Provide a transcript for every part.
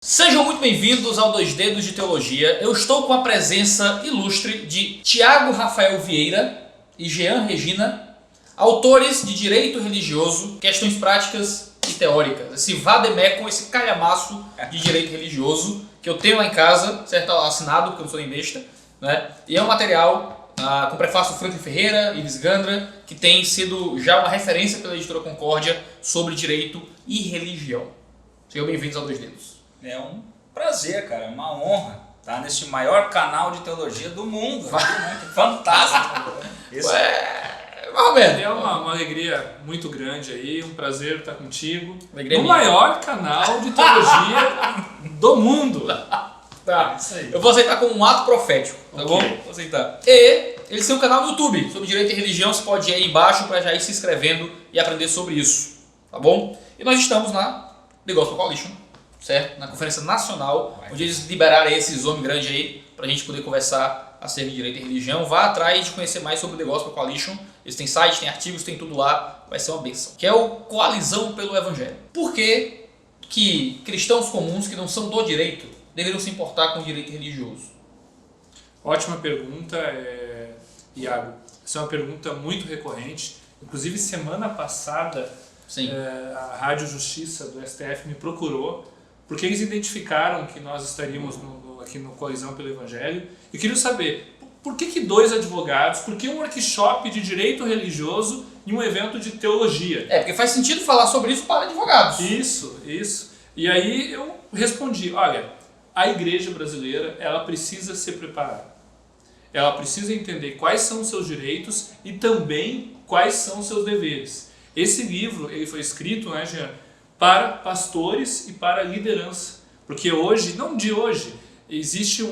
Sejam muito bem-vindos ao 2 Dedos de Teologia. Eu estou com a presença ilustre de Tiago Rafael Vieira e Jean Regina, autores de Direito Religioso, Questões Práticas e Teóricas. Esse vademecum, esse calhamaço de Direito Religioso que eu tenho lá em casa, certo? Assinado, porque eu não sou nem besta, né? E é um material com prefácio Franklin Ferreira e Ives Gandra, que tem sido já uma referência pela editora Concórdia sobre direito e religião. Sejam bem-vindos ao 2 Dedos. É um prazer, cara, é uma honra estar neste maior canal de teologia do mundo. Fantástico! É uma alegria muito grande aí, um prazer estar contigo no maior canal de teologia do mundo. Tá, isso aí. Eu vou aceitar como um ato profético, tá bom? Vou aceitar. E eles têm um canal no YouTube sobre direito e religião, você pode ir aí embaixo para já ir se inscrevendo e aprender sobre isso, tá bom? E nós estamos na The Gospel Coalition, certo? Na conferência nacional, onde eles liberaram esses homens grandes aí pra gente poder conversar acerca de direito e religião. Vá atrás de conhecer mais sobre o The Gospel Coalition. Eles têm site, têm artigos, tem tudo lá. Vai ser uma bênção. Que é o Coalizão pelo Evangelho. Por que que cristãos comuns que não são do direito deveriam se importar com o direito religioso? Ótima pergunta, Iago. Essa é uma pergunta muito recorrente. Inclusive, semana passada, a Rádio Justiça do STF me procurou porque eles identificaram que nós estaríamos aqui no Coalizão pelo Evangelho e queriam saber por que dois advogados, por que um workshop de direito religioso e um evento de teologia? Porque faz sentido falar sobre isso para advogados. Isso. E aí eu respondi, olha, a igreja brasileira, ela precisa ser preparada. Ela precisa entender quais são os seus direitos e também quais são os seus deveres. Esse livro ele foi escrito, né, Jean, para pastores e para liderança. Porque hoje, não de hoje, existe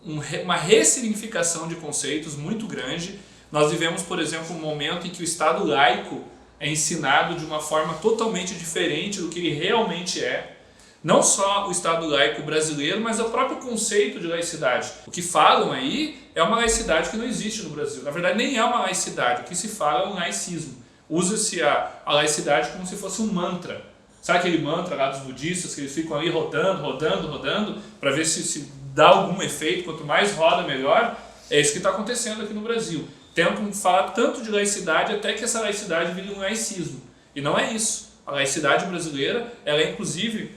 uma ressignificação de conceitos muito grande. Nós vivemos, por exemplo, um momento em que o Estado laico é ensinado de uma forma totalmente diferente do que ele realmente é. Não só o Estado laico brasileiro, mas o próprio conceito de laicidade. O que falam aí é uma laicidade que não existe no Brasil. Na verdade, nem é uma laicidade. O que se fala é um laicismo. Usa-se a laicidade como se fosse um mantra. Sabe aquele mantra lá dos budistas que eles ficam ali rodando para ver se dá algum efeito? Quanto mais roda, melhor. É isso que está acontecendo aqui no Brasil. Tentam falar tanto de laicidade até que essa laicidade vire um laicismo. E não é isso. A laicidade brasileira, ela é inclusive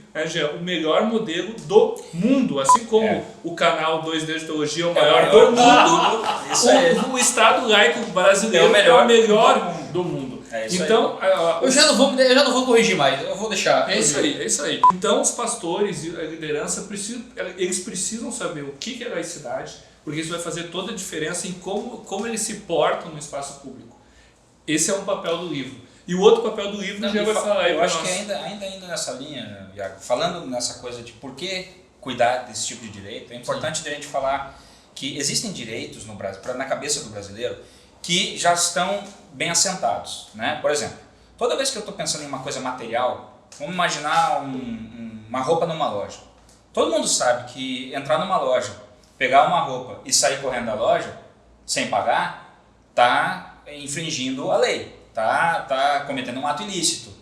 o melhor modelo do mundo. Assim como o canal 2 Dedos de Teologia é o maior do mundo, o Estado laico brasileiro é o melhor do mundo. Então, eu já não vou corrigir mais, eu vou deixar. É isso aí. Então, os pastores e a liderança eles precisam saber o que é laicidade, porque isso vai fazer toda a diferença em como eles se portam no espaço público. Esse é um papel do livro. E o outro papel do livro já vai falar aí. Eu acho que ainda indo nessa linha, Iago, falando nessa coisa de por que cuidar desse tipo de direito, é importante a gente falar que existem direitos no Brasil, na cabeça do brasileiro, que já estão bem assentados, né? Por exemplo, toda vez que eu estou pensando em uma coisa material, vamos imaginar uma roupa numa loja. Todo mundo sabe que entrar numa loja, pegar uma roupa e sair correndo da loja sem pagar, está infringindo a lei. Tá cometendo um ato ilícito,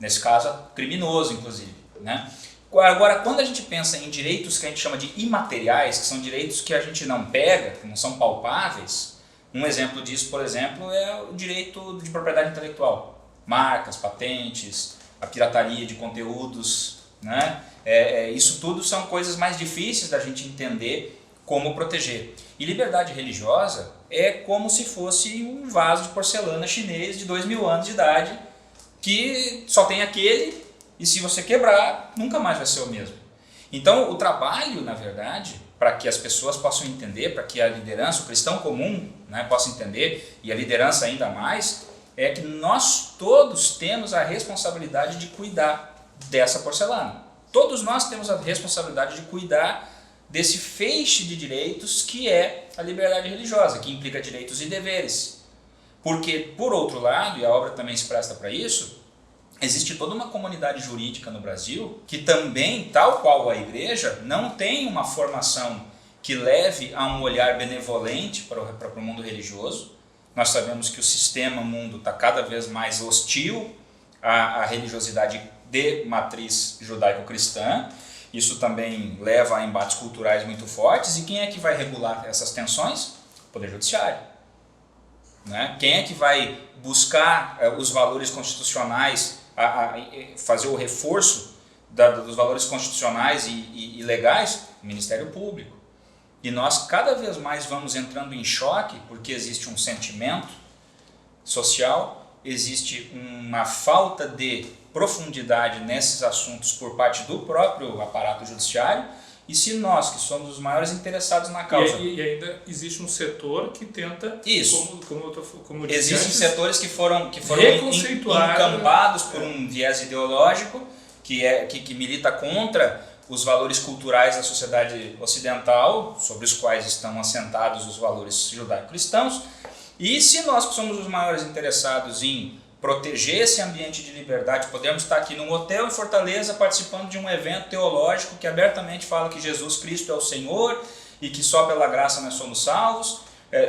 nesse caso criminoso inclusive, né? Agora, quando a gente pensa em direitos que a gente chama de imateriais, que são direitos que a gente não pega, que não são palpáveis, um exemplo disso, por exemplo, é o direito de propriedade intelectual, marcas, patentes, a pirataria de conteúdos, né? Isso tudo são coisas mais difíceis da gente entender como proteger. E liberdade religiosa é como se fosse um vaso de porcelana chinês de 2000 anos de idade, que só tem aquele, e se você quebrar, nunca mais vai ser o mesmo. Então, o trabalho, na verdade, para que as pessoas possam entender, para que a liderança, o cristão comum, né, possa entender, e a liderança ainda mais, é que nós todos temos a responsabilidade de cuidar dessa porcelana. Todos nós temos a responsabilidade de cuidar desse feixe de direitos que é a liberdade religiosa, que implica direitos e deveres. Porque, por outro lado, e a obra também se presta para isso, existe toda uma comunidade jurídica no Brasil que também, tal qual a igreja, não tem uma formação que leve a um olhar benevolente para o mundo religioso. Nós sabemos que o sistema mundo está cada vez mais hostil à religiosidade de matriz judaico-cristã. Isso também leva a embates culturais muito fortes. E quem é que vai regular essas tensões? O Poder Judiciário. Né? Quem é que vai buscar os valores constitucionais, fazer o reforço dos valores constitucionais e legais? O Ministério Público. E nós cada vez mais vamos entrando em choque porque existe um sentimento social, existe uma falta de profundidade nesses assuntos por parte do próprio aparato judiciário. E se nós, que somos os maiores interessados na causa... E ainda existe um setor que tenta... Isso. Como eu disse existem antes, setores que foram reconceituar, encambados por um viés ideológico que milita contra os valores culturais da sociedade ocidental, sobre os quais estão assentados os valores judaico-cristãos. E se nós, que somos os maiores interessados em proteger esse ambiente de liberdade, podemos estar aqui num hotel em Fortaleza participando de um evento teológico que abertamente fala que Jesus Cristo é o Senhor e que só pela graça nós somos salvos.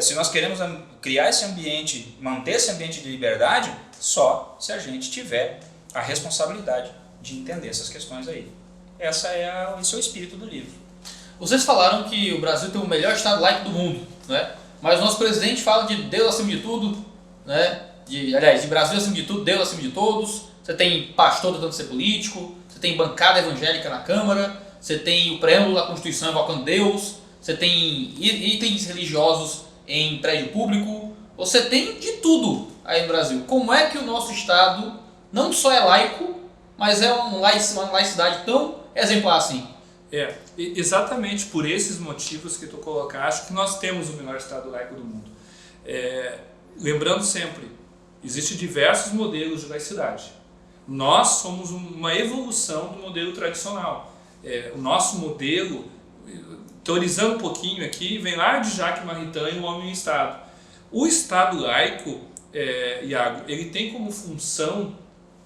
Se nós queremos criar esse ambiente, manter esse ambiente de liberdade, só se a gente tiver a responsabilidade de entender essas questões aí. Esse é o espírito do livro. Vocês falaram que o Brasil tem o melhor Estado laico do mundo, né? Mas o nosso presidente fala de Deus acima de tudo, né? De Brasil acima de tudo, Deus acima de todos. Você tem pastor tentando ser político, você tem bancada evangélica na Câmara, você tem o preâmbulo da Constituição evocando Deus, você tem itens religiosos em prédio público, você tem de tudo aí no Brasil. Como é que o nosso Estado não só é laico, mas é uma laicidade tão exemplar assim? Exatamente por esses motivos que tu colocaste que nós temos o melhor Estado laico do mundo. Lembrando sempre, existem diversos modelos de laicidade. Nós somos uma evolução do modelo tradicional. O nosso modelo, teorizando um pouquinho aqui, vem lá de Jacques Maritain e o Homem e o Estado. O Estado laico, Iago, ele tem como função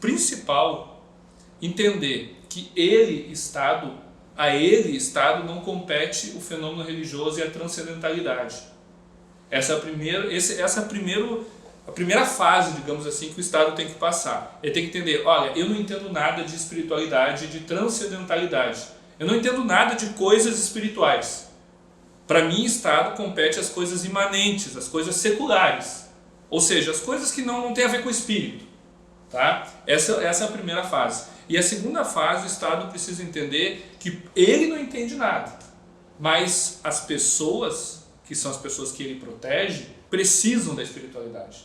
principal entender que a ele, Estado, não compete o fenômeno religioso e a transcendentalidade. Essa é a primeira fase, digamos assim, que o Estado tem que passar. Ele tem que entender, olha, eu não entendo nada de espiritualidade, de transcendentalidade. Eu não entendo nada de coisas espirituais. Para mim, Estado compete as coisas imanentes, as coisas seculares. Ou seja, as coisas que não têm a ver com o espírito. Tá? Essa é a primeira fase. E a segunda fase, o Estado precisa entender que ele não entende nada. Mas as pessoas, que são as pessoas que ele protege, precisam da espiritualidade.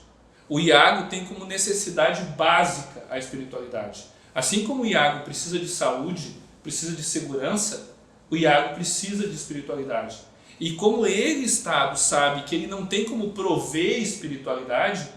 O Iago tem como necessidade básica a espiritualidade. Assim como o Iago precisa de saúde, precisa de segurança, o Iago precisa de espiritualidade. E como ele, Estado, sabe que ele não tem como prover espiritualidade,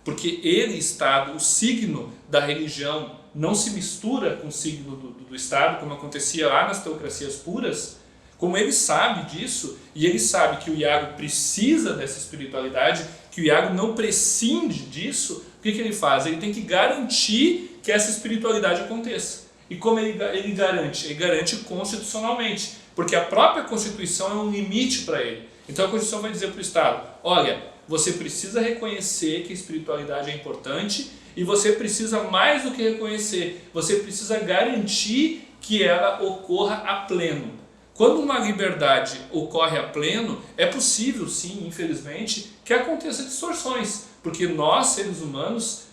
porque ele, Estado, o signo da religião não se mistura com o signo do Estado, como acontecia lá nas teocracias puras, como ele sabe disso, e ele sabe que o Iago precisa dessa espiritualidade, que o Iago não prescinde disso, o que ele faz? Ele tem que garantir que essa espiritualidade aconteça. E como ele garante? Ele garante constitucionalmente, porque a própria Constituição é um limite para ele. Então a Constituição vai dizer para o Estado, olha, você precisa reconhecer que a espiritualidade é importante e você precisa mais do que reconhecer, você precisa garantir que ela ocorra a pleno. Quando uma liberdade ocorre a pleno, é possível sim, infelizmente, que aconteça distorções, porque nós, seres humanos,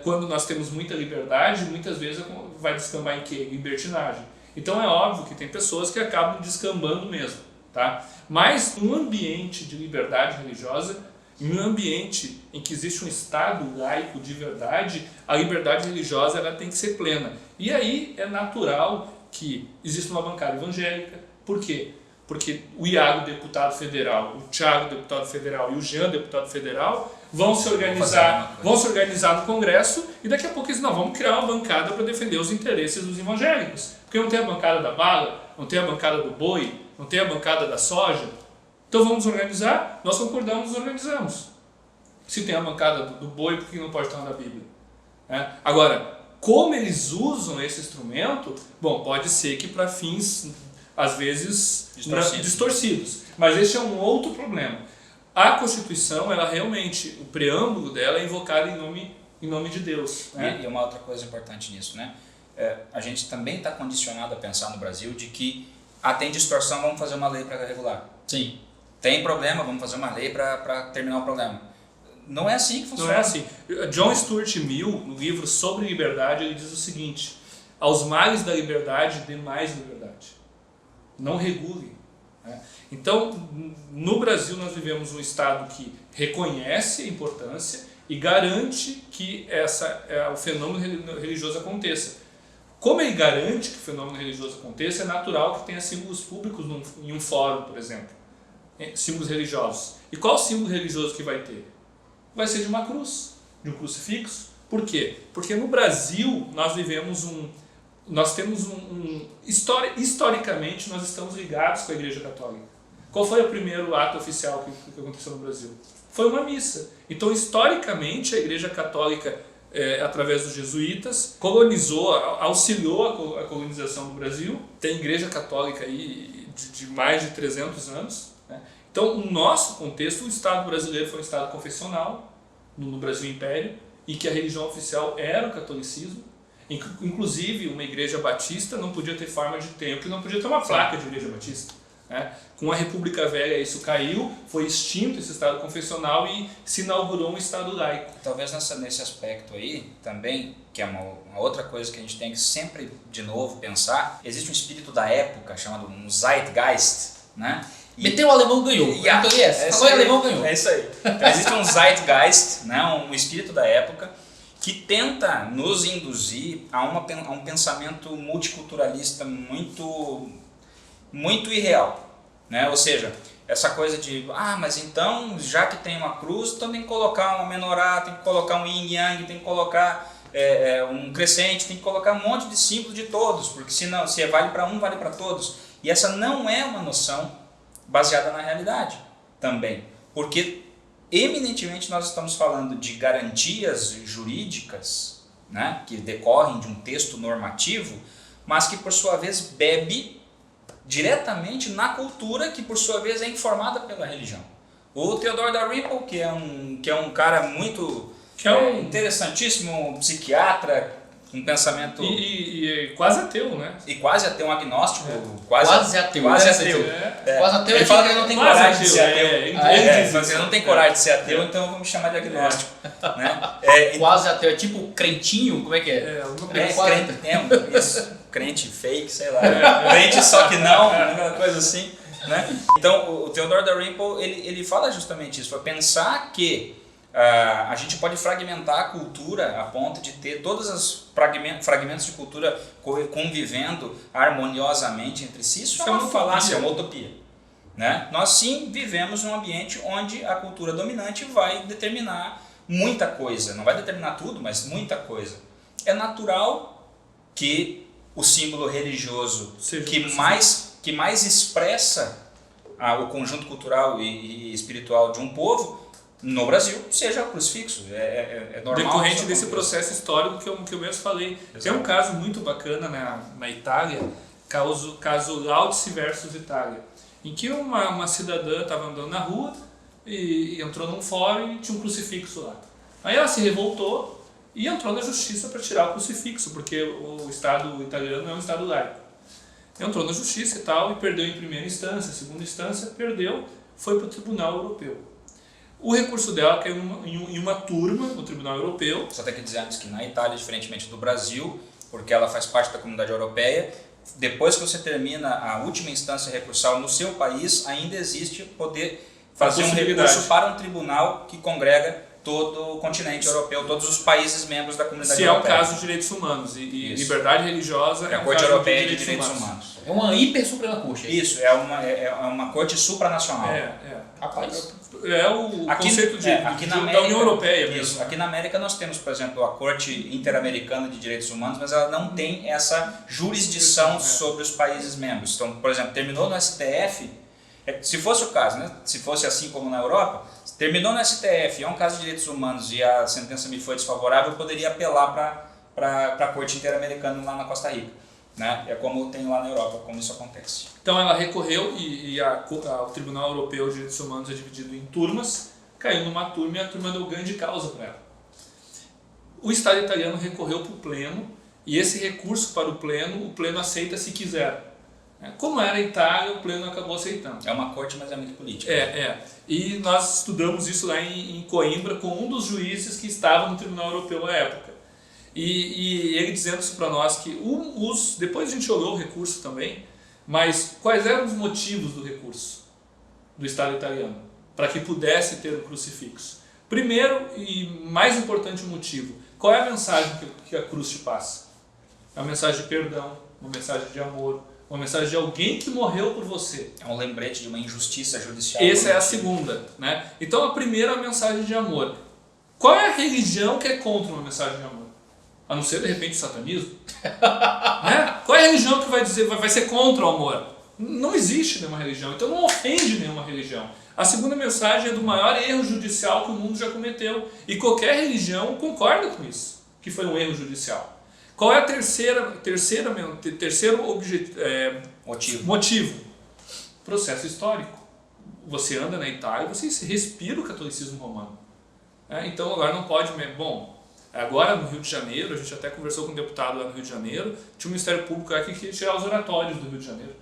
quando nós temos muita liberdade, muitas vezes vai descambar em quê? Libertinagem. Então é óbvio que tem pessoas que acabam descambando mesmo, tá? Mas um ambiente de liberdade religiosa, em um ambiente em que existe um Estado laico de verdade, a liberdade religiosa ela tem que ser plena. E aí é natural que exista uma bancada evangélica. Por quê? Porque o Iago, deputado federal, o Thiago, deputado federal, e o Jean, deputado federal, vão se organizar no Congresso e daqui a pouco eles vamos criar uma bancada para defender os interesses dos evangélicos. Porque não tem a bancada da bala, não tem a bancada do boi, não tem a bancada da soja. Então vamos organizar, nós concordamos, nos organizamos. Se tem a bancada do boi, por que não pode estar na Bíblia? Agora, como eles usam esse instrumento, bom, pode ser que para fins, às vezes, distorcidos. Mas esse é um outro problema. A Constituição, ela realmente, o preâmbulo dela é invocado em nome de Deus. Né? E uma outra coisa importante nisso, né? a gente também está condicionado a pensar no Brasil de que tem distorção, vamos fazer uma lei para regular. Sim. Tem problema, vamos fazer uma lei para terminar o problema. Não é assim que funciona. Não é assim. John Stuart Mill, no livro Sobre Liberdade, ele diz o seguinte: aos males da liberdade, dê mais liberdade. Não regule. Né? Então, no Brasil, nós vivemos um Estado que reconhece a importância e garante que o fenômeno religioso aconteça. Como ele garante que o fenômeno religioso aconteça, é natural que tenha símbolos públicos em um fórum, por exemplo. Símbolos religiosos. E qual símbolo religioso que vai ter? Vai ser de uma cruz, de um crucifixo. Por quê? Porque no Brasil nós temos historicamente nós estamos ligados com a Igreja Católica. Qual foi o primeiro ato oficial que aconteceu no Brasil? Foi uma missa. Então, historicamente, a Igreja Católica, através dos jesuítas, auxiliou a colonização do Brasil. Tem Igreja Católica aí de mais de 300 anos. Né? Então, no nosso contexto, o Estado brasileiro foi um Estado confessional, no Brasil Império, e que a religião oficial era o catolicismo. Inclusive, uma igreja batista não podia ter forma de templo, não podia ter uma placa de igreja batista. Né? Com a República Velha isso caiu, foi extinto esse Estado confessional e se inaugurou um Estado laico. Talvez nesse aspecto aí também, que é uma outra coisa que a gente tem que sempre de novo pensar, existe um espírito da época chamado um Zeitgeist, né? Meteu o alemão, ganhou. Agora o alemão ganhou. É isso aí. Então, existe um Zeitgeist, né? Um espírito da época que tenta nos induzir a um pensamento multiculturalista muito irreal, né? Ou seja, essa coisa de, mas então, já que tem uma cruz, então tem que colocar uma menorá, tem que colocar um yin yang, tem que colocar um crescente, tem que colocar um monte de símbolos de todos, porque senão, se vale para um, vale para todos. E essa não é uma noção baseada na realidade também, porque eminentemente nós estamos falando de garantias jurídicas, né, que decorrem de um texto normativo, mas que por sua vez bebe diretamente na cultura, que por sua vez é informada pela religião. O Theodore Dalrymple, que é um cara muito interessantíssimo, um psiquiatra, um pensamento... E quase ateu, né? E quase ateu, um agnóstico. Quase ateu. Quase ateu. Quase ateu. Ele fala que ele não tem coragem de ser ateu. Ele não tem coragem de ser ateu, então eu vou me chamar de agnóstico. Né? Quase ateu. É tipo crentinho? Como é que é? Crente fake, sei lá. Crente só que não, uma coisa assim. Né? Então, o Theodore Dalrymple, ele fala justamente isso. Foi pensar que a gente pode fragmentar a cultura a ponto de ter todos os fragmentos de cultura convivendo harmoniosamente entre si. Isso é uma falácia, é uma utopia. Né? Nós sim vivemos num ambiente onde a cultura dominante vai determinar muita coisa. Não vai determinar tudo, mas muita coisa. É natural que o símbolo religioso que mais expressa o conjunto cultural e espiritual de um povo no Brasil seja o crucifixo. É normal. Decorrente desse processo histórico que eu mesmo falei. Exato. Tem um caso muito bacana na Itália, caso Laudice versus Itália, em que uma cidadã estava andando na rua e entrou num fórum e tinha um crucifixo lá. Aí ela se revoltou e entrou na justiça para tirar o crucifixo, porque o Estado italiano é um Estado laico. Entrou na justiça e tal, e perdeu em primeira instância, segunda instância, perdeu, foi para o Tribunal Europeu. O recurso dela caiu em uma turma no Tribunal Europeu. Só tem que dizer antes que na Itália, diferentemente do Brasil, porque ela faz parte da Comunidade Europeia, depois que você termina a última instância recursal no seu país, ainda existe poder fazer um recurso para um tribunal que congrega todo o continente europeu, todos os países membros da Comunidade Europeia. Se é o caso de direitos humanos e liberdade religiosa, é a Corte Europeia de Direitos Humanos. É uma hiper suprema corte. Isso, é uma corte supranacional. Rapaz. É o conceito da União Europeia mesmo. Isso. Aqui na América nós temos, por exemplo, a Corte Interamericana de Direitos Humanos, mas ela não tem essa jurisdição sobre os países membros. Então, por exemplo, terminou no STF, se fosse o caso, né? Se fosse assim como na Europa, terminou no STF, é um caso de direitos humanos e a sentença me foi desfavorável, eu poderia apelar para a Corte Interamericana lá na Costa Rica. Né? É como tem lá na Europa, como isso acontece. Então ela recorreu e o Tribunal Europeu de Direitos Humanos é dividido em turmas, caiu numa turma e a turma deu ganho de causa para ela. O Estado italiano recorreu para o pleno E esse recurso para o pleno aceita se quiser. Como era a Itália, o pleno acabou aceitando. É uma corte, mas é muito política. E nós estudamos isso lá em Coimbra com um dos juízes que estava no Tribunal Europeu à época. E ele dizendo isso para nós que depois a gente olhou o recurso também, mas quais eram os motivos do recurso do Estado italiano para que pudesse ter o crucifixo? Primeiro e mais importante motivo, qual é a mensagem que a cruz te passa? É uma mensagem de perdão, uma mensagem de amor, uma mensagem de alguém que morreu por você. É um lembrete de uma injustiça judicial. Essa é a segunda, né? Então a primeira é a mensagem de amor. Qual é a religião que é contra uma mensagem de amor? A não ser de repente o satanismo? Né? Qual é a religião que vai dizer vai ser contra o amor? Não existe nenhuma religião, então não ofende nenhuma religião. A segunda mensagem é do maior erro judicial que o mundo já cometeu. E qualquer religião concorda com isso, que foi um erro judicial. Qual é a terceiro motivo? Processo histórico. Você anda na Itália, você respira o catolicismo romano. Então agora não pode... Bom, agora no Rio de Janeiro, a gente até conversou com um deputado lá no Rio de Janeiro, tinha um Ministério Público aqui que queria tirar os oratórios do Rio de Janeiro.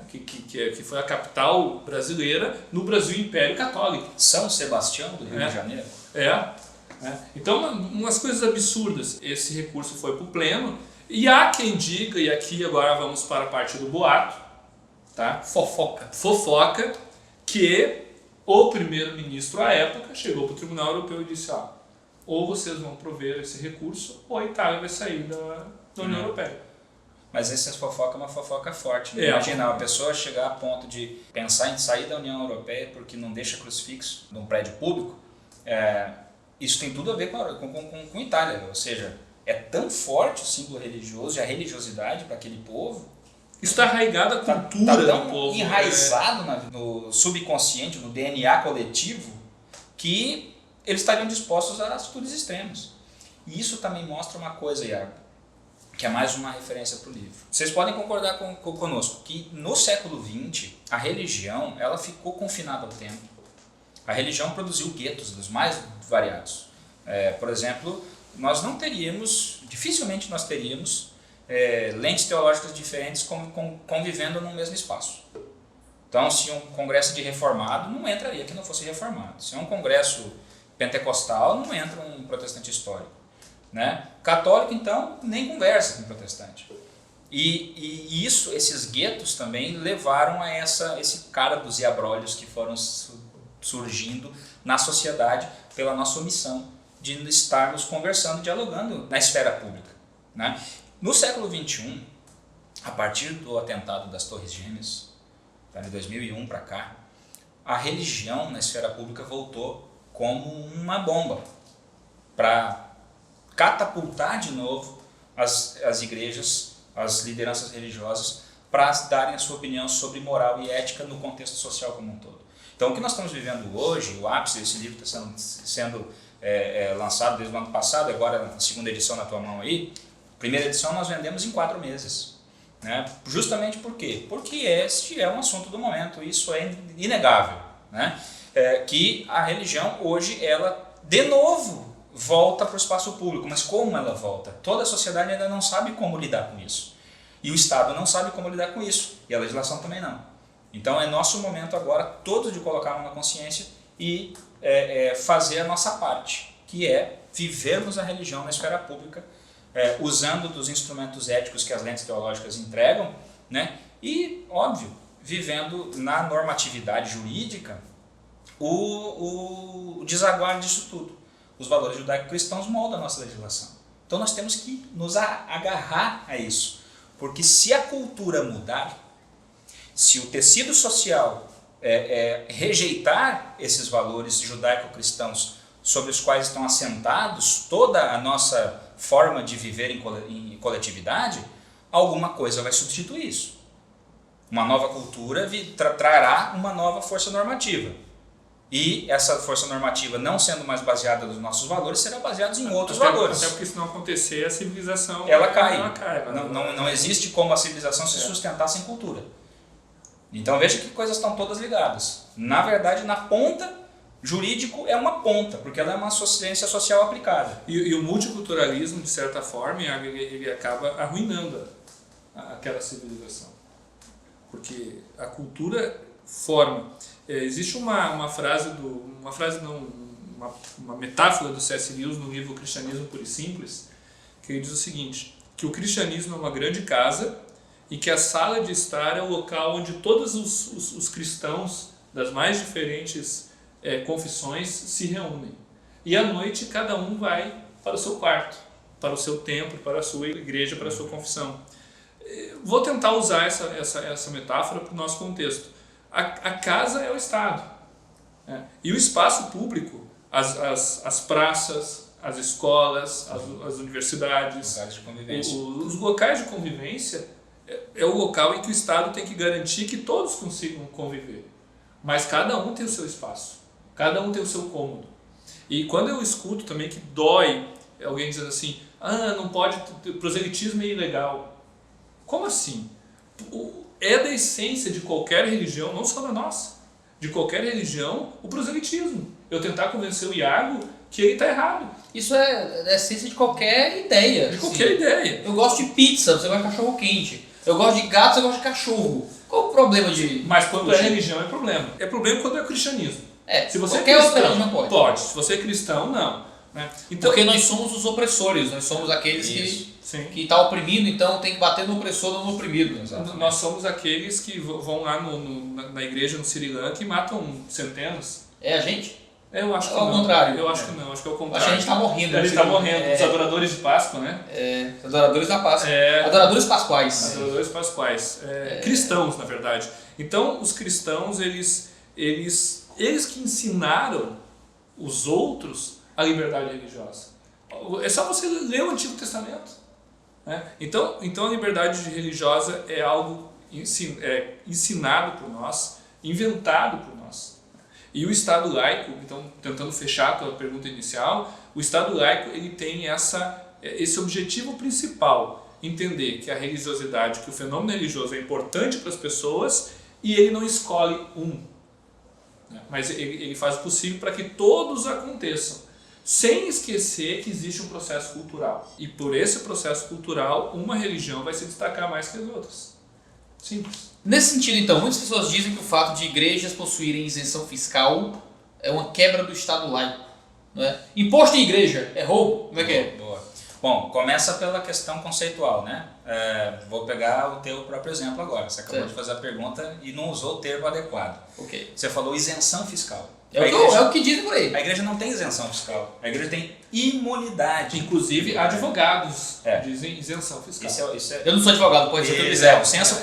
Que foi a capital brasileira no Brasil Império Católico. São Sebastião do Rio de Janeiro? Então, umas coisas absurdas. Esse recurso foi para o pleno, e há quem diga, e aqui agora vamos para a parte do boato, tá? Fofoca, que o primeiro-ministro à época chegou para o Tribunal Europeu e disse, ou vocês vão prover esse recurso, ou a Itália vai sair da União Europeia. Mas essa fofoca é uma fofoca forte. Imagina, a pessoa chegar a ponto de pensar em sair da União Europeia porque não deixa crucifixo num prédio público, isso tem tudo a ver com Itália. Ou seja, é tão forte o símbolo religioso e a religiosidade para aquele povo. Isso está arraigado à cultura do povo. Enraizado no subconsciente, no DNA coletivo, que eles estariam dispostos a atitudes extremas. E isso também mostra uma coisa, Iago, que é mais uma referência para o livro. Vocês podem concordar conosco que no século XX a religião ela ficou confinada ao tempo. A religião produziu guetos dos mais variados. Por exemplo, dificilmente nós teríamos lentes teológicas diferentes convivendo no mesmo espaço. Então, se um congresso de reformado não entraria que não fosse reformado. Se é um congresso pentecostal, não entra um protestante histórico. Né? Católico, então, nem conversa com protestante. E esses guetos também levaram a esse cara dos iabrolhos que foram surgindo na sociedade pela nossa omissão de estarmos conversando, dialogando na esfera pública. Né? No século XXI, a partir do atentado das Torres Gêmeas, de 2001 para cá, a religião na esfera pública voltou como uma bomba para catapultar de novo as igrejas, as lideranças religiosas, para darem a sua opinião sobre moral e ética no contexto social como um todo. Então, o que nós estamos vivendo hoje, o ápice desse livro está sendo lançado desde o ano passado, agora a segunda edição na tua mão aí, primeira edição nós vendemos em 4 meses. Né? Justamente por quê? Porque este é um assunto do momento, isso é inegável. Né? Que a religião hoje, ela de novo volta para o espaço público, mas como ela volta? Toda a sociedade ainda não sabe como lidar com isso. E o Estado não sabe como lidar com isso, e a legislação também não. Então é nosso momento agora todos de colocar a mão na consciência e fazer a nossa parte, que é vivermos a religião na esfera pública, usando dos instrumentos éticos que as lentes teológicas entregam, né? E, óbvio, vivendo na normatividade jurídica o desaguar disso tudo. Os valores judaico-cristãos moldam a nossa legislação. Então nós temos que nos agarrar a isso, porque se a cultura mudar, se o tecido social rejeitar esses valores judaico-cristãos sobre os quais estão assentados toda a nossa forma de viver em coletividade, alguma coisa vai substituir isso. Uma nova cultura trará uma nova força normativa. E essa força normativa, não sendo mais baseada nos nossos valores, será baseada em outros valores. Até porque se não acontecer, a civilização ela cai. Não existe como a civilização se sustentar sem cultura. Então veja que coisas estão todas ligadas. Na verdade, na ponta Jurídico é uma ponta, porque ela é uma ciência social aplicada. E o multiculturalismo, de certa forma, ele acaba arruinando aquela civilização. Porque a cultura forma. Existe uma metáfora do C.S. Lewis no livro Cristianismo Puro e Simples, que ele diz o seguinte, que o cristianismo é uma grande casa e que a sala de estar é o local onde todos os cristãos das mais diferentes confissões se reúnem. E à noite cada um vai para o seu quarto, para o seu templo, para a sua igreja, para a sua confissão. Vou tentar usar essa metáfora para o nosso contexto. A casa é o Estado. E o espaço público, as praças, as escolas, as universidades, Lugares de convivência. os locais de convivência é o local em que o Estado tem que garantir que todos consigam conviver. Mas cada um tem o seu espaço, cada um tem o seu cômodo. E quando eu escuto também que dói alguém dizendo assim, não pode, proselitismo é ilegal. Como assim? É da essência de qualquer religião, não só da nossa, de qualquer religião, o proselitismo. Eu tentar convencer o Iago que ele está errado. Isso é da essência de qualquer ideia. De qualquer ideia. Eu gosto de pizza, você gosta de cachorro quente. Eu gosto de gato, você gosta de cachorro. Qual o problema de... Mas quando é religião é problema. É problema quando é cristianismo. Se você qualquer outra religião pode. Pode. Se você é cristão, não. Né? Então, porque nós somos os opressores, nós somos aqueles que estão oprimindo, então tem que bater no opressor, não no oprimido. Exatamente. Nós somos aqueles que vão lá na igreja no Sri Lanka e matam centenas. É a gente? Eu acho que ao contrário. Eu acho que não, acho que é o contrário. Acho que a gente está morrendo. A gente está morrendo. Os adoradores de Páscoa, né? Adoradores da Páscoa. Adoradores pascuais. Adoradores pascuais. Cristãos, na verdade. Então, os cristãos, eles que ensinaram os outros a liberdade religiosa. É só você ler o Antigo Testamento. Né? Então a liberdade religiosa é algo ensinado por nós, inventado por nós. E o Estado laico, então tentando fechar a tua pergunta inicial, o Estado laico ele tem esse objetivo principal, entender que a religiosidade, que o fenômeno religioso é importante para as pessoas e ele não escolhe um, né? Mas ele faz o possível para que todos aconteçam, sem esquecer que existe um processo cultural. E por esse processo cultural, uma religião vai se destacar mais que as outras. Simples. Nesse sentido, então, muitas pessoas dizem que o fato de igrejas possuírem isenção fiscal é uma quebra do Estado laico. Não é? Imposto em igreja é roubo? Como é que é? Boa. Bom, começa pela questão conceitual, né? Vou pegar o teu próprio exemplo agora. Você acabou de fazer a pergunta e não usou o termo adequado. Okay. Você falou isenção fiscal. É o que dizem por aí. A igreja não tem isenção fiscal. A igreja tem imunidade. Inclusive, advogados dizem isenção fiscal. Eu não sou advogado, pode ser o que eu quiser. O senso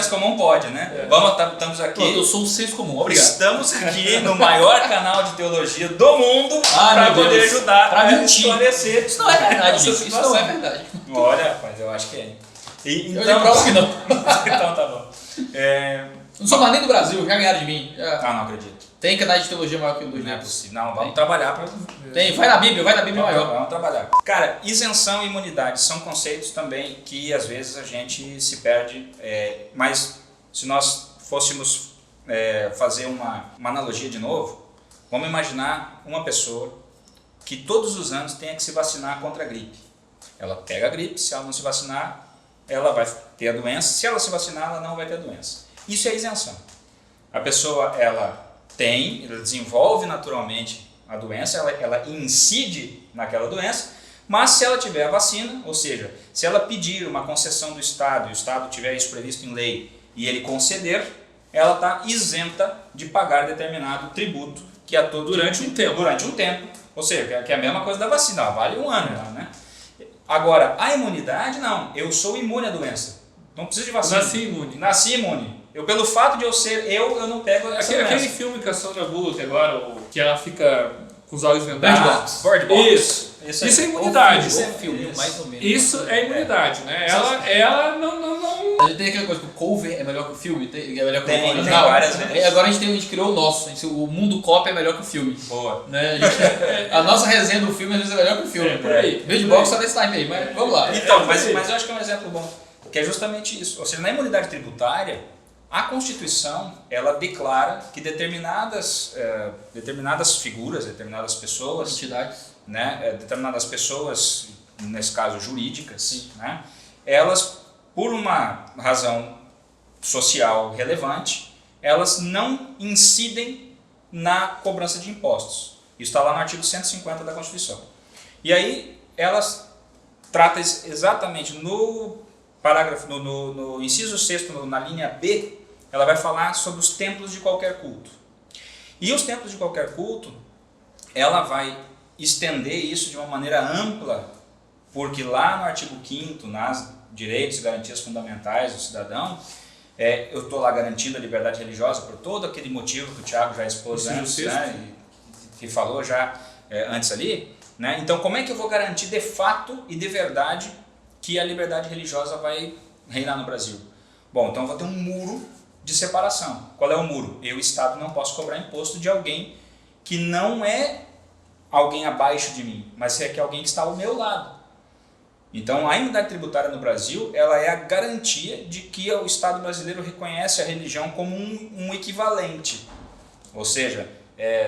comum pode, né? Estamos aqui. Eu sou o senso comum, obrigado. Estamos aqui no maior canal de teologia do mundo para poder ajudar a esclarecer. Isso não é verdade, gente. Isso não é verdade. Olha, rapaz, eu acho que é. Eu lhe provo que não. Então tá bom. Não sou mais nem do Brasil, já ganharam de mim. Não acredito. Tem canais de teologia maior que o do Não é possível. Não, vamos trabalhar para... Tem, vai na Bíblia maior. Vamos trabalhar. Cara, isenção e imunidade são conceitos também que às vezes a gente se perde, mas se nós fôssemos fazer uma analogia de novo, vamos imaginar uma pessoa que todos os anos tenha que se vacinar contra a gripe. Ela pega a gripe, se ela não se vacinar, ela vai ter a doença. Se ela se vacinar, ela não vai ter a doença. Isso é isenção. A pessoa, ela desenvolve naturalmente a doença, ela incide naquela doença, mas se ela tiver a vacina, ou seja, se ela pedir uma concessão do Estado, e o Estado tiver isso previsto em lei, e ele conceder, ela está isenta de pagar determinado tributo que é todo durante um tempo. Durante um tempo. Ou seja, que é a mesma coisa da vacina, vale um ano, né? Agora, a imunidade, não. Eu sou imune à doença. Não preciso de vacina. Nasci imune. Pelo fato de eu ser eu não pego essa doença. Aquele filme com a Sandra Bullock agora, que ela fica com os olhos vendados. Bird Box. Isso é imunidade. Isso é filme, mais ou menos. Isso é imunidade, né? Ela não... A gente tem aquela coisa que o cover é melhor que o filme, é melhor que o original. Tem várias vezes. Agora a gente criou o nosso, o mundo cópia é melhor que o filme. Boa. Né? A nossa resenha do filme às vezes é melhor que o filme. Por aí. Bird Box só nesse time aí, mas vamos lá. Então, mas eu acho que é um exemplo bom, que é justamente isso. Ou seja, na imunidade tributária, A Constituição, ela declara que determinadas figuras, determinadas pessoas, Entidades. né, determinadas pessoas, nesse caso jurídicas, né, elas, por uma razão social relevante, elas não incidem na cobrança de impostos. Isso está lá no artigo 150 da Constituição. E aí, elas tratam exatamente no parágrafo, no inciso 6º, na linha B, ela vai falar sobre os templos de qualquer culto. E os templos de qualquer culto, ela vai estender isso de uma maneira ampla, porque lá no artigo 5º, nas direitos e garantias fundamentais do cidadão, eu estou lá garantindo a liberdade religiosa por todo aquele motivo que o Thiago já expôs antes, né, que falou já antes ali, né? Então, como é que eu vou garantir de fato e de verdade que a liberdade religiosa vai reinar no Brasil? Bom, então eu vou ter um muro de separação. Qual é o muro? Eu, Estado, não posso cobrar imposto de alguém que não é alguém abaixo de mim, mas é que alguém que está ao meu lado. Então, a imunidade tributária no Brasil, ela é a garantia de que o Estado brasileiro reconhece a religião como um equivalente. Ou seja,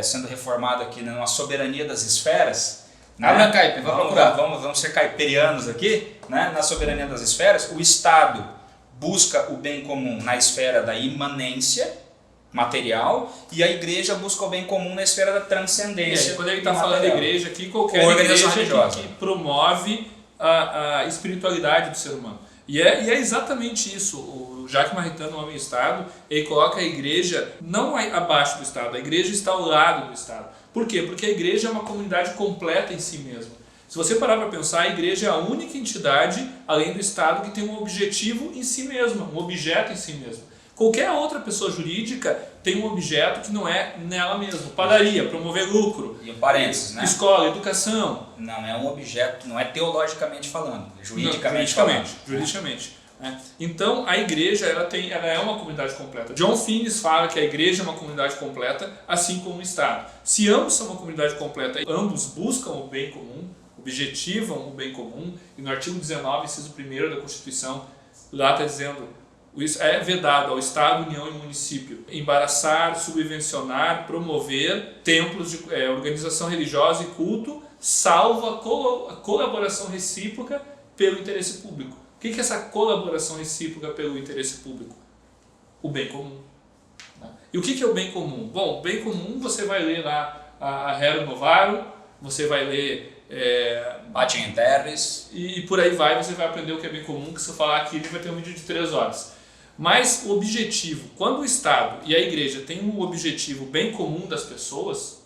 sendo reformado aqui numa soberania das esferas, né? Abraham Kuyper, vai procurar. Vamos ser caiperianos aqui, né? Na soberania das esferas, o Estado busca o bem comum na esfera da imanência material e a igreja busca o bem comum na esfera da transcendência. Quando ele está falando de igreja aqui, qualquer organização igreja religiosa que promove a espiritualidade do ser humano. E é exatamente isso. O Jacques Maritain, no Homem-Estado, ele coloca a igreja não abaixo do Estado, a igreja está ao lado do Estado. Por quê? Porque a igreja é uma comunidade completa em si mesma. Se você parar para pensar, a igreja é a única entidade, além do Estado, que tem um objetivo em si mesma, um objeto em si mesma. Qualquer outra pessoa jurídica tem um objeto que não é nela mesma. Padaria, promover lucro. E um parênteses, né? Escola, educação. Não é um objeto, não é teologicamente falando, é juridicamente Juridicamente. Então, a igreja ela é uma comunidade completa. John Finnes fala que a igreja é uma comunidade completa, assim como o Estado. Se ambos são uma comunidade completa, ambos buscam o bem comum, objetivam o bem comum, e no artigo 19, inciso 1º da Constituição, lá está dizendo: é vedado ao Estado, União e Município embaraçar, subvencionar, promover templos de organização religiosa e culto, salvo a colaboração recíproca pelo interesse público. O que é essa colaboração recíproca pelo interesse público? O bem comum. E o que é o bem comum? Bom, o bem comum você vai ler lá a Rerum Novarum, você vai ler Pacem in Terris, e por aí vai, você vai aprender o que é bem comum, que se eu falar aqui ele vai ter um vídeo de 3 horas. Mas o objetivo, quando o Estado e a Igreja têm um objetivo bem comum das pessoas,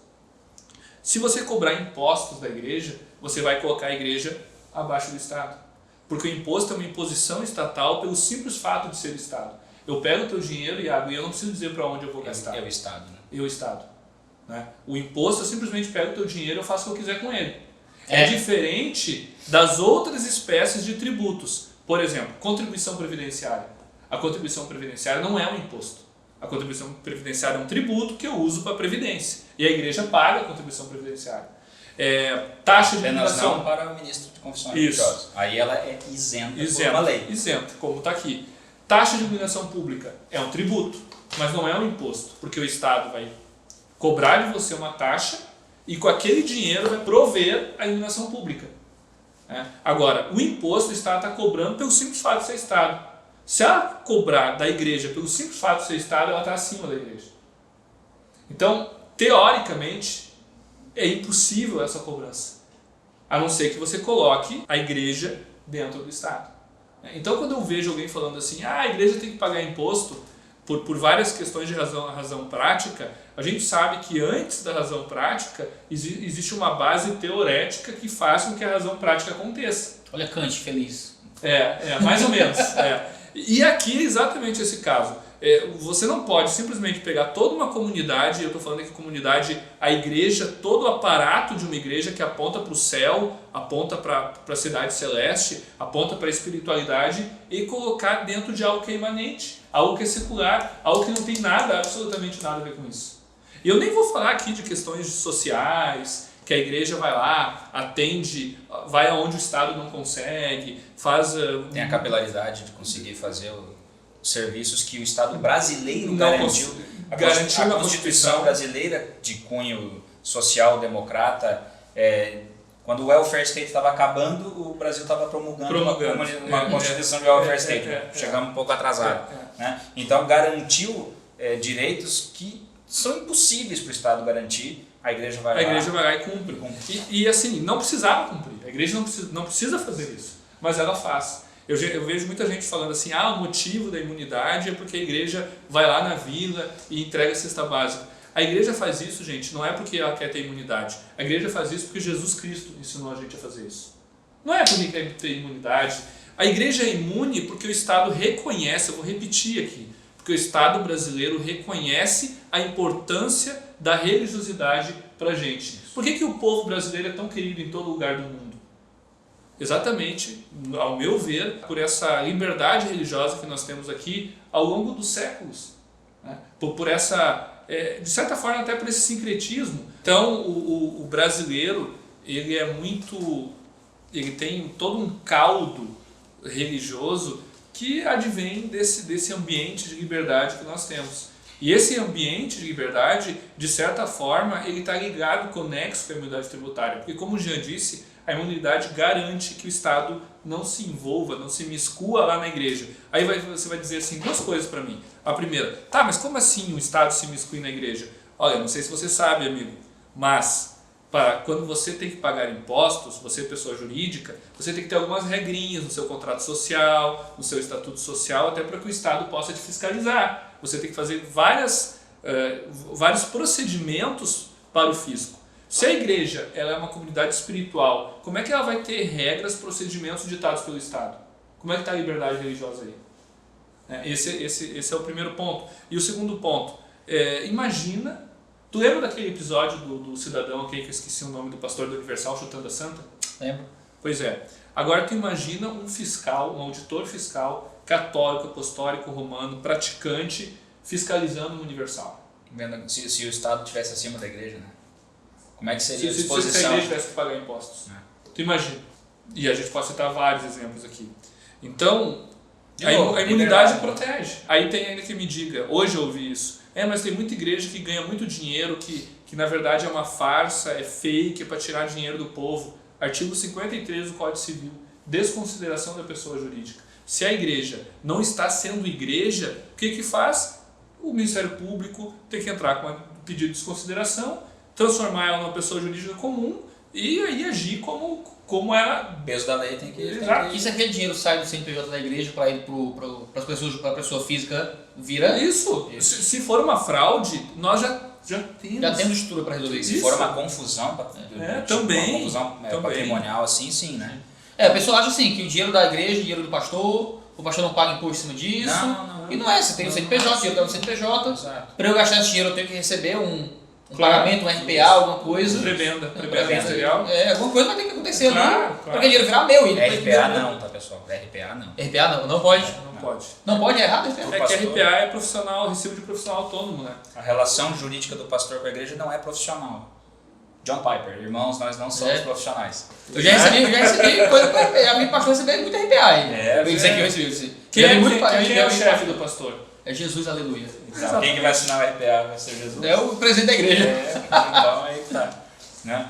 se você cobrar impostos da Igreja, você vai colocar a Igreja abaixo do Estado. Porque o imposto é uma imposição estatal pelo simples fato de ser Estado. Eu pego o teu dinheiro, Iago, e eu não preciso dizer para onde eu vou gastar. É o Estado, né? Eu, Estado. Né? O imposto, eu simplesmente pego o teu dinheiro e eu faço o que eu quiser com ele. É diferente das outras espécies de tributos. Por exemplo, contribuição previdenciária. A contribuição previdenciária não é um imposto. A contribuição previdenciária é um tributo que eu uso para a Previdência. E a Igreja paga a contribuição previdenciária. Taxa de iluminação. Não para o ministro de Confissões Religiosas. Aí ela é isenta por uma lei. Isenta, como está aqui. Taxa de iluminação pública é um tributo, mas não é um imposto, porque o Estado vai cobrar de você uma taxa e com aquele dinheiro vai prover a iluminação pública. Agora, o imposto o Estado está cobrando pelo simples fato de ser Estado. Se ela cobrar da Igreja pelo simples fato de ser Estado, ela está acima da Igreja. Então, teoricamente, é impossível essa cobrança, a não ser que você coloque a Igreja dentro do Estado. Então, quando eu vejo alguém falando assim, a Igreja tem que pagar imposto por várias questões de razão prática, a gente sabe que antes da razão prática existe uma base teorética que faz com que a razão prática aconteça. Olha Kant feliz. Mais ou menos. E aqui é exatamente esse caso. Você não pode simplesmente pegar toda uma comunidade, eu estou falando aqui comunidade, a igreja, todo o aparato de uma igreja que aponta para o céu, aponta para a cidade celeste, aponta para a espiritualidade e colocar dentro de algo que é imanente, algo que é secular, algo que não tem nada, absolutamente nada a ver com isso. E eu nem vou falar aqui de questões sociais, que a igreja vai lá, atende, vai aonde o Estado não consegue, faz... Tem a capilaridade de conseguir fazer serviços que o Estado brasileiro Não garantiu. garantiu A na Constituição brasileira de cunho social-democrata, quando o welfare state estava acabando, o Brasil estava promulgando uma Constituição de welfare state. Chegamos um pouco atrasado. Né? Então garantiu direitos que são impossíveis para o Estado garantir. A igreja vai lá e cumpre. E assim, não precisava cumprir. A igreja não precisa fazer isso, mas ela faz. Eu vejo muita gente falando assim, o motivo da imunidade é porque a igreja vai lá na vila e entrega a cesta básica. A igreja faz isso, gente, não é porque ela quer ter imunidade. A igreja faz isso porque Jesus Cristo ensinou a gente a fazer isso. Não é porque quer ter imunidade. A igreja é imune porque o Estado reconhece, eu vou repetir aqui, porque o Estado brasileiro reconhece a importância da religiosidade para a gente. Por que o povo brasileiro é tão querido em todo lugar do mundo? Exatamente, ao meu ver, por essa liberdade religiosa que nós temos aqui ao longo dos séculos. Né? Por essa, de certa forma, até por esse sincretismo. Então, o brasileiro, ele tem todo um caldo religioso que advém desse ambiente de liberdade que nós temos. E esse ambiente de liberdade, de certa forma, ele está ligado, conexo com a imunidade tributária. Porque, como o Jean disse, a imunidade garante que o Estado não se envolva, não se miscua lá na igreja. Aí você vai dizer assim, duas coisas para mim. A primeira, mas como assim o Estado se miscui na igreja? Olha, não sei se você sabe, amigo, mas quando você tem que pagar impostos, você é pessoa jurídica, você tem que ter algumas regrinhas no seu contrato social, no seu estatuto social, até para que o Estado possa te fiscalizar. Você tem que fazer vários procedimentos para o fisco. Se a igreja ela é uma comunidade espiritual, como é que ela vai ter regras, procedimentos ditados pelo Estado? Como é que está a liberdade religiosa aí? Esse é o primeiro ponto. E o segundo ponto, imagina, tu lembra daquele episódio do cidadão aqui, que eu esqueci o nome do pastor do Universal chutando a santa? Lembro. Pois é. Agora tu imagina um fiscal, um auditor fiscal, católico, apostólico, romano, praticante, fiscalizando o Universal. Se o Estado estivesse acima da igreja, né? Como é que seria a Se disposição? a igreja tivesse que pagar impostos. Tu imagina. E a gente pode citar vários exemplos aqui. Então, a imunidade protege. Aí tem ainda que me diga, hoje eu ouvi isso, mas tem muita igreja que ganha muito dinheiro, que na verdade é uma farsa, é fake, é para tirar dinheiro do povo. Artigo 53 do Código Civil, desconsideração da pessoa jurídica. Se a igreja não está sendo igreja, o que faz? O Ministério Público tem que entrar com um pedido de desconsideração, transformar ela numa pessoa jurídica comum e aí agir como ela... O peso da lei tem que... E se aquele dinheiro sai do CNPJ da igreja para ir para a pessoa física, vira... Isso. Se for uma fraude, nós já temos estrutura para resolver isso. Se for uma confusão, também, uma confusão patrimonial assim, sim, né? A pessoa acha assim, que o dinheiro da igreja, o dinheiro do pastor, o pastor não paga imposto em cima disso. Não. E não é, você tem o CNPJ, o dinheiro está no CNPJ. Para eu gastar esse dinheiro eu tenho que receber um pagamento, um RPA, alguma coisa. Prebenda ministerial. Alguma coisa vai ter que acontecer, claro. Porque o dinheiro virar meu. RPA não, tá pessoal? RPA não. RPA não pode? Não pode. Não pode, é errado? É que RPA é profissional, recibo de profissional autônomo, né? A relação jurídica do pastor com a igreja não é profissional. John Piper, irmãos, nós não somos profissionais. Eu já recebi coisa com RPA. A minha pastor recebeu muito RPA aí. Eu dizer que eu recebi. Quem é o chefe do pastor? É Jesus, aleluia. Exato. Quem que vai assinar o RPA vai ser Jesus? É o presidente da igreja. Então aí tá. Né?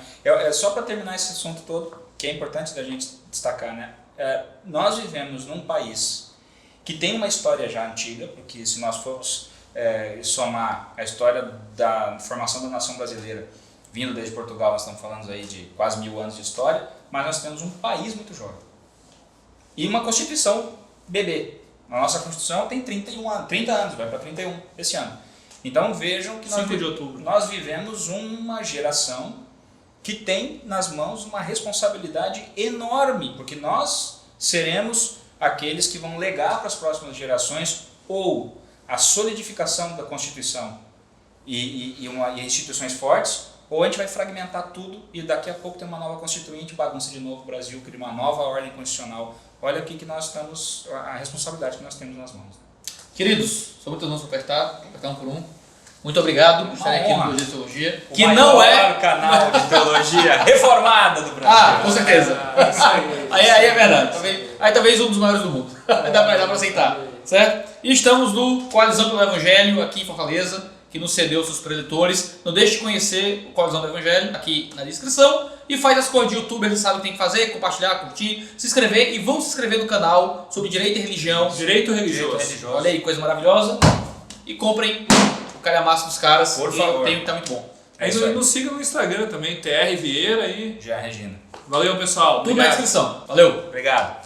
Só para terminar esse assunto todo, que é importante da gente destacar, né? Nós vivemos num país que tem uma história já antiga, porque se nós formos somar a história da formação da nação brasileira, vindo desde Portugal, nós estamos falando aí de quase 1000 anos de história, mas nós temos um país muito jovem. E uma Constituição bebê. A nossa Constituição tem 30 anos, vai para 31 esse ano. Então vejam que 5 de outubro. Nós vivemos uma geração que tem nas mãos uma responsabilidade enorme, porque nós seremos aqueles que vão legar para as próximas gerações ou a solidificação da Constituição e instituições fortes, ou a gente vai fragmentar tudo e daqui a pouco tem uma nova Constituinte, bagunça de novo o Brasil, cria uma nova ordem constitucional. Olha aqui que nós estamos, a responsabilidade que nós temos nas mãos. Queridos, só muitas mãos para apertar um por um. Muito obrigado por estarem aqui no Teologia de Teologia. Que não é o canal de teologia reformada do Brasil. Com certeza. Aí é verdade. Aí talvez um dos maiores do mundo. Dá para aceitar, certo? E estamos no Coalizão pelo Evangelho, aqui em Fortaleza, que nos cedeu seus preletores. Não deixe de conhecer o Coalizão do Evangelho aqui na descrição. E faz as coisas de youtuber, você sabe o que tem que fazer, compartilhar, curtir, se inscrever. E vão se inscrever no canal sobre direito e religião. Direito religioso. Olha aí, coisa maravilhosa. E comprem o calhamaço dos caras. Por favor. Tem que tá muito bom. É isso aí. Nos siga no Instagram também, TR Vieira e... Já, Regina. Valeu, pessoal. Tudo na descrição. Valeu. Obrigado.